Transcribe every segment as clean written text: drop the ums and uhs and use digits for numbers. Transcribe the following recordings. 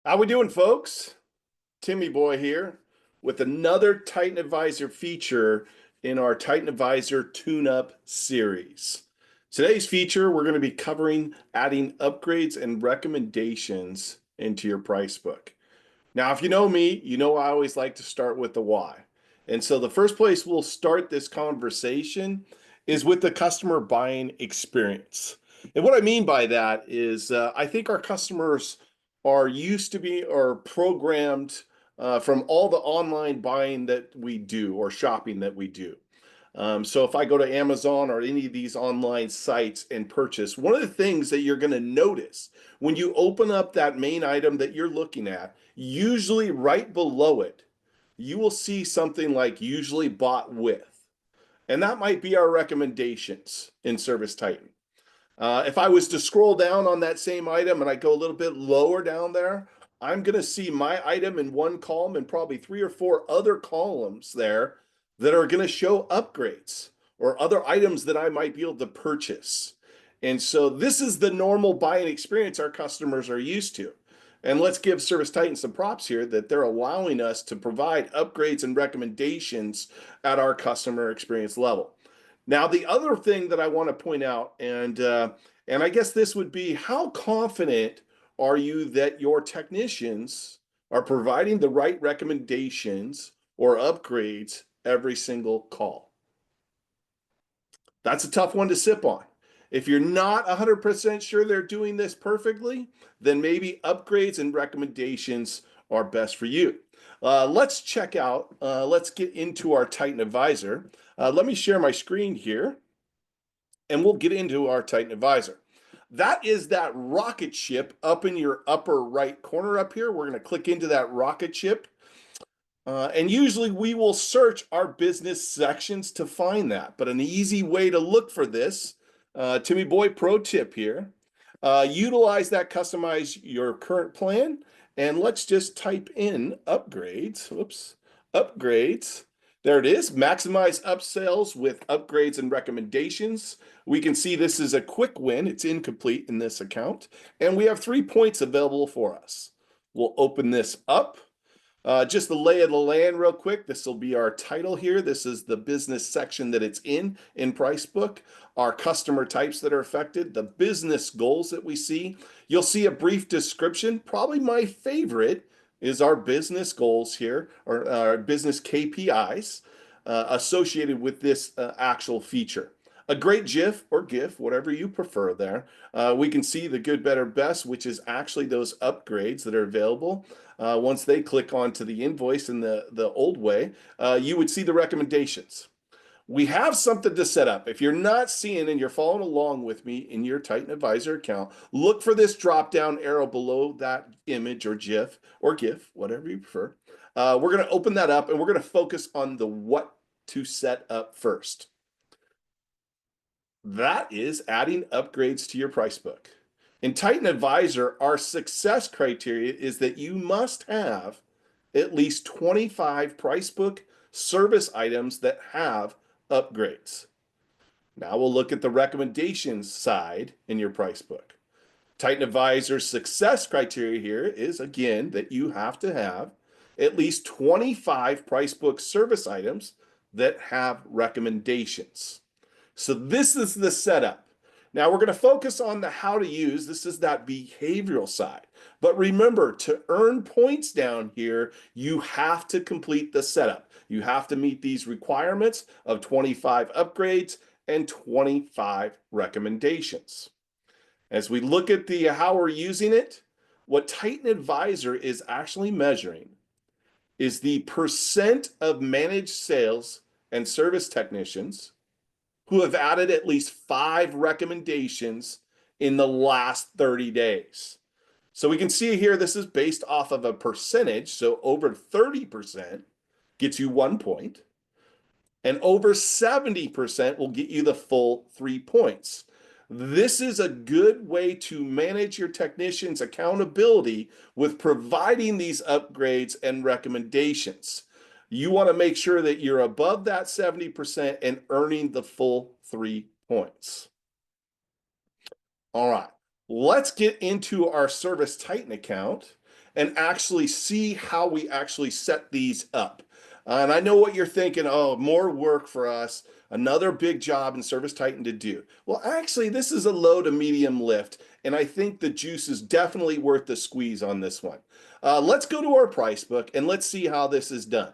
How we doing, folks? Timmy Boy here with another TitanAdvisor feature in our TitanAdvisor tune-up series. Today's feature, we're going to be covering adding upgrades and recommendations into your price book. Now, if you know me, you know I always like to start with the why. And so the first place we'll start this conversation is with the customer buying experience. And what I mean by that is I think our customers are used to be or programmed from all the online buying that we do or shopping that we do. So if I go to Amazon or any of these online sites and purchase, one of the things that you're going to notice when you open up that main item that you're looking at, usually right below it, you will see something like usually bought with. And that might be our recommendations in ServiceTitan. If I was to scroll down on that same item and I go a little bit lower down there, I'm going to see my item in one column and probably 3 or 4 other columns there that are going to show upgrades or other items that I might be able to purchase. And so this is the normal buying experience our customers are used to. And let's give ServiceTitan some props here that they're allowing us to provide upgrades and recommendations at our customer experience level. Now, the other thing that I want to point out, and I guess this would be, how confident are you that your technicians are providing the right recommendations or upgrades every single call? That's a tough one to sip on. If you're not 100% sure they're doing this perfectly, then maybe upgrades and recommendations are best for you. Let's check out, let's get into our TitanAdvisor. Let me share my screen here and we'll get into our TitanAdvisor. That is that rocket ship up in your upper right corner up here. We're going to click into that rocket ship. And usually we will search our business sections to find that. But an easy way to look for this, Timmy Boy pro tip here, utilize that, customize your current plan, and let's just type in upgrades. Whoops, upgrades. There it is. Maximize upsells with upgrades and recommendations. We can see this is a quick win. It's incomplete in this account. And we have 3 points available for us. We'll open this up. Just the lay of the land real quick. This will be our title here. This is the business section that it's in PriceBook. Our customer types that are affected, the business goals that we see. You'll see a brief description. Probably my favorite is our business goals here, or our business KPIs associated with this actual feature. A great GIF or GIF, whatever you prefer there. We can see the good, better, best, which is actually those upgrades that are available. Once they click onto the invoice in the old way, you would see the recommendations. We have something to set up. If you're not seeing and you're following along with me in your TitanAdvisor account, look for this drop-down arrow below that image or GIF, whatever you prefer. We're going to open that up and we're going to focus on the what to set up first. That is adding upgrades to your price book. In TitanAdvisor, our success criteria is that you must have at least 25 PriceBook service items that have upgrades. Now we'll look at the recommendations side in your price book. TitanAdvisor's success criteria here is, again, that you have to have at least 25 PriceBook service items that have recommendations. So this is the setup. Now we're going to focus on the how to use. This is that behavioral side. But remember, to earn points down here, you have to complete the setup. You have to meet these requirements of 25 upgrades and 25 recommendations. As we look at the how we're using it, what TitanAdvisor is actually measuring is the percent of managed sales and service technicians who have added at least 5 recommendations in the last 30 days. So we can see here, this is based off of a percentage. So over 30% gets you 1 point, and over 70% will get you the full 3 points. This is a good way to manage your technicians' accountability with providing these upgrades and recommendations. You want to make sure that you're above that 70% and earning the full 3 points. All right, let's get into our ServiceTitan account. and actually see how we actually set these up. And I know what you're thinking, oh, more work for us, another big job in ServiceTitan to do. Well, actually, this is a low to medium lift, and I think the juice is definitely worth the squeeze on this one. Let's go to our price book and let's see how this is done.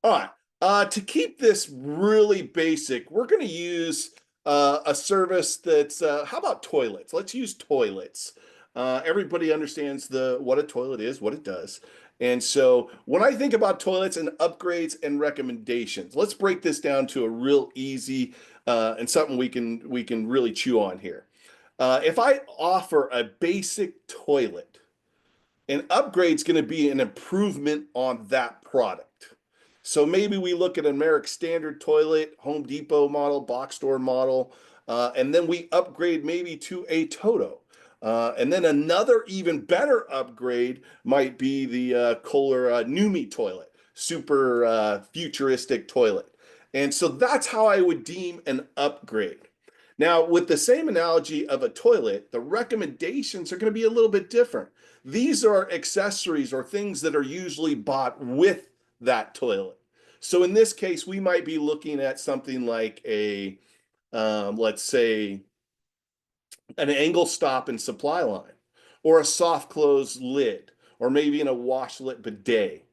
All right. To keep this really basic, we're going to use a service that's, how about toilets? Let's use toilets. Everybody understands what a toilet is, what it does. And so when I think about toilets and upgrades and recommendations, let's break this down to a real easy and something we can really chew on here. If I offer a basic toilet, an upgrade's going to be an improvement on that product. So maybe we look at an American Standard toilet, Home Depot model, box store model, and then we upgrade maybe to a Toto. And then another even better upgrade might be the Kohler Numi toilet, super futuristic toilet. And so that's how I would deem an upgrade. Now, with the same analogy of a toilet, the recommendations are going to be a little bit different. These are accessories or things that are usually bought with that toilet. So in this case, we might be looking at something like let's say, an angle stop and supply line, or a soft close lid, or maybe in a washlet bidet.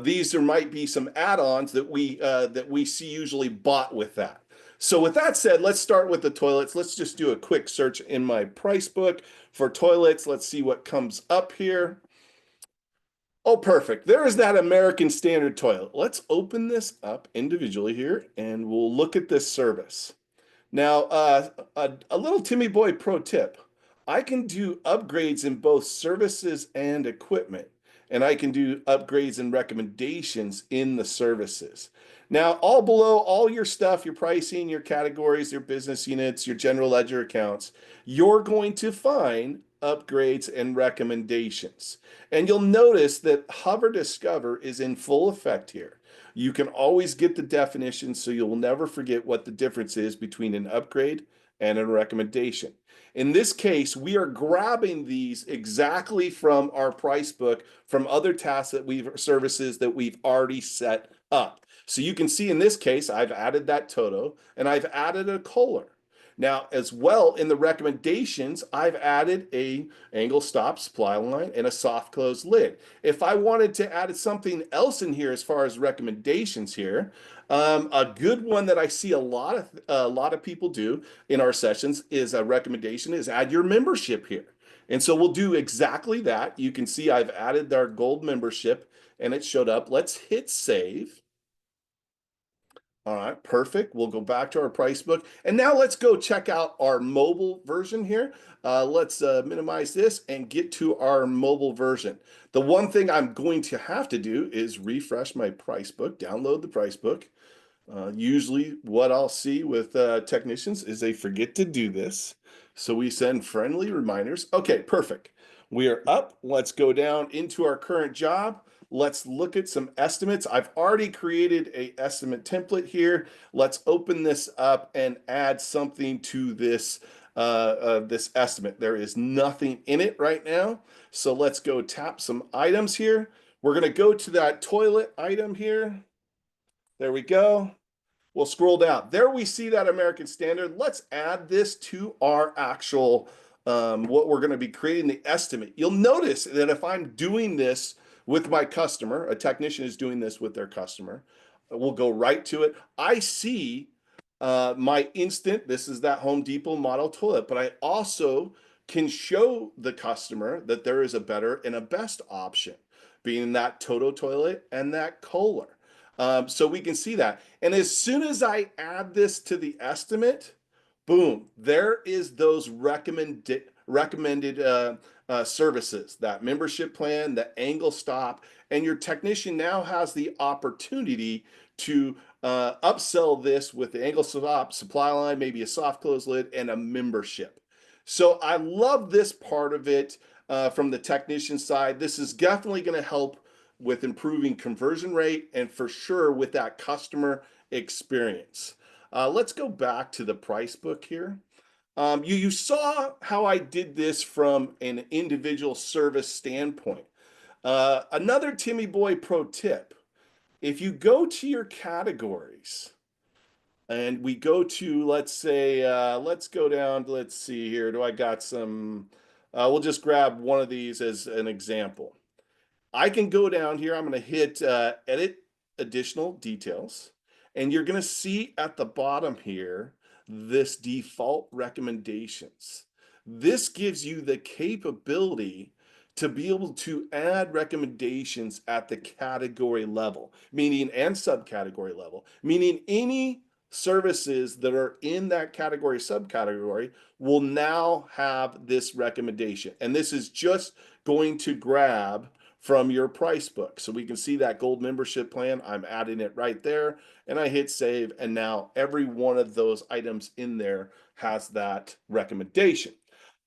These there might be some add-ons that we see usually bought with that. So with that said, let's start with the toilets. Let's just do a quick search in my price book for toilets. Let's see what comes up here. Oh, perfect. There is that American Standard toilet. Let's open this up individually here and we'll look at this service. Now, a little Timmy Boy pro tip. I can do upgrades in both services and equipment, and I can do upgrades and recommendations in the services. Now, all below, all your stuff, your pricing, your categories, your business units, your general ledger accounts, you're going to find upgrades and recommendations. And you'll notice that Hover Discover is in full effect here. You can always get the definition, so you'll never forget what the difference is between an upgrade and a recommendation. In this case, we are grabbing these exactly from our price book, from other tasks that services that we've already set up. So you can see in this case, I've added that Toto and I've added a Kohler. Now, as well, in the recommendations, I've added a angle stop supply line and a soft close lid. If I wanted to add something else in here as far as recommendations here, a good one that I see a lot of people do in our sessions is a recommendation is add your membership here. And so we'll do exactly that. You can see I've added our gold membership and it showed up. Let's hit save. All right, perfect. We'll go back to our price book. And now let's go check out our mobile version here. Let's minimize this and get to our mobile version. The one thing I'm going to have to do is refresh my price book, download the price book. Usually what I'll see with technicians is they forget to do this. So we send friendly reminders. Okay, perfect. We are up. Let's go down into our current job. Let's look at some estimates. I've already created a estimate template here. Let's open this up and add something to this this estimate. There is nothing in it right now. So let's go tap some items here. We're going to go to that toilet item here. There we go. We'll scroll down. There we see that American Standard. Let's add this to our actual, what we're going to be creating the estimate. You'll notice that if I'm doing this with my customer, a technician is doing this with their customer, we'll go right to it. I see my instant, this is that Home Depot model toilet, but I also can show the customer that there is a better and a best option, being that Toto toilet and that Kohler. So we can see that. And as soon as I add this to the estimate, boom, there is those recommended services, that membership plan, the angle stop, and your technician now has the opportunity to upsell this with the angle stop, supply line, maybe a soft close lid, and a membership. So I love this part of it from the technician side. This is definitely going to help with improving conversion rate and for sure with that customer experience. Let's go back to the price book here. You saw how I did this from an individual service standpoint. Another Timmy Boy pro tip, if you go to your categories and we go to, let's say, let's go down, let's see here, do I got some, we'll just grab one of these as an example. I can go down here, I'm going to hit edit additional details, and you're going to see at the bottom here this default recommendations. This gives you the capability to be able to add recommendations at the category level, meaning and subcategory level, meaning any services that are in that category subcategory will now have this recommendation. And this is just going to grab from your PriceBook. So we can see that gold membership plan. I'm adding it right there and I hit save. And now every one of those items in there has that recommendation.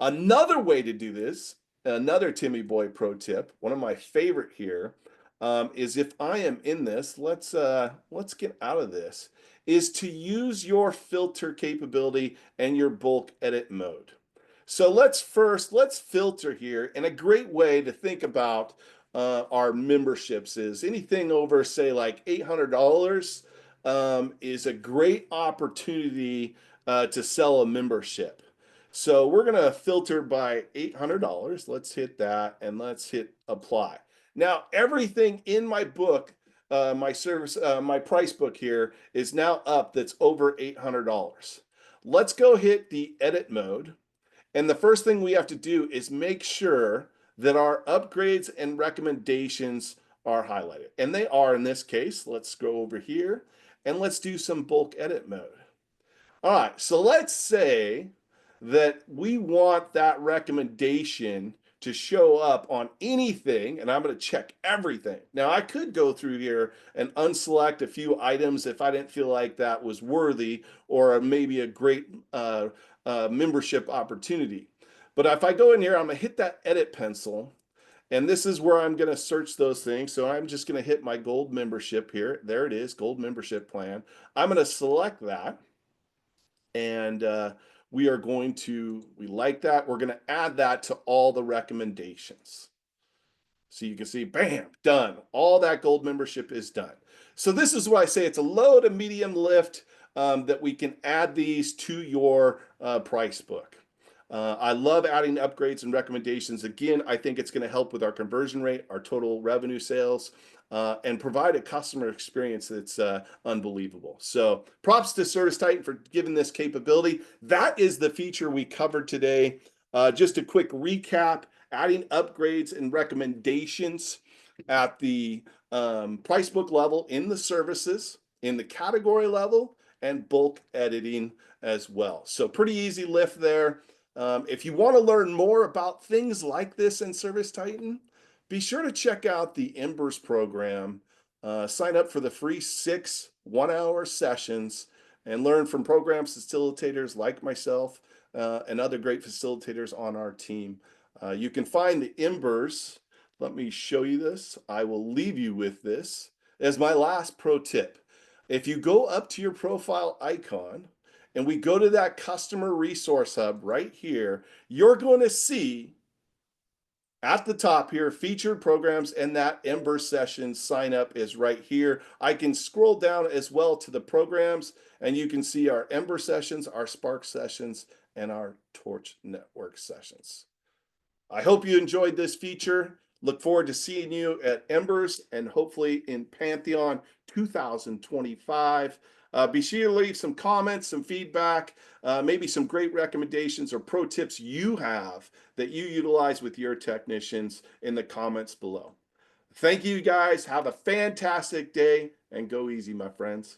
Another way to do this, another Timmy Boy pro tip, one of my favorite here, is if I am in this, let's get out of this, is to use your filter capability and your bulk edit mode. So let's filter here. And a great way to think about our memberships is anything over, say, like $800 is a great opportunity to sell a membership. So we're going to filter by $800. Let's hit that and let's hit apply. Now, everything in my book, my price book here is now up that's over $800. Let's go hit the edit mode. And the first thing we have to do is make sure that our upgrades and recommendations are highlighted. And they are in this case. Let's go over here and let's do some bulk edit mode. All right, so let's say that we want that recommendation to show up on anything, and I'm going to check everything. Now, I could go through here and unselect a few items if I didn't feel like that was worthy or maybe a great membership opportunity. But if I go in here, I'm going to hit that edit pencil, and this is where I'm going to search those things. So I'm just going to hit my gold membership here. There it is, gold membership plan. I'm going to select that, and we like that. We're going to add that to all the recommendations. So you can see, bam, done. All that gold membership is done. So this is why I say it's a low to medium lift that we can add these to your price book. I love adding upgrades and recommendations. Again, I think it's going to help with our conversion rate, our total revenue sales, and provide a customer experience that's unbelievable. So props to ServiceTitan for giving this capability. That is the feature we covered today. Just a quick recap, adding upgrades and recommendations at the price book level in the services, in the category level, and bulk editing as well. So pretty easy lift there. If you want to learn more about things like this in ServiceTitan, be sure to check out the Embers program. Sign up for the free 6 one-hour sessions and learn from program facilitators like myself and other great facilitators on our team. You can find the Embers. Let me show you this. I will leave you with this as my last pro tip. If you go up to your profile icon and we go to that customer resource hub right here, you're going to see at the top here, featured programs, and that Ember session sign up is right here. I can scroll down as well to the programs, and you can see our Ember sessions, our Spark sessions, and our Torch Network sessions. I hope you enjoyed this feature. Look forward to seeing you at Embers and hopefully in Pantheon 2025. Be sure to leave some comments, some feedback, maybe some great recommendations or pro tips you have that you utilize with your technicians in the comments below. Thank you guys. Have a fantastic day and go easy, my friends.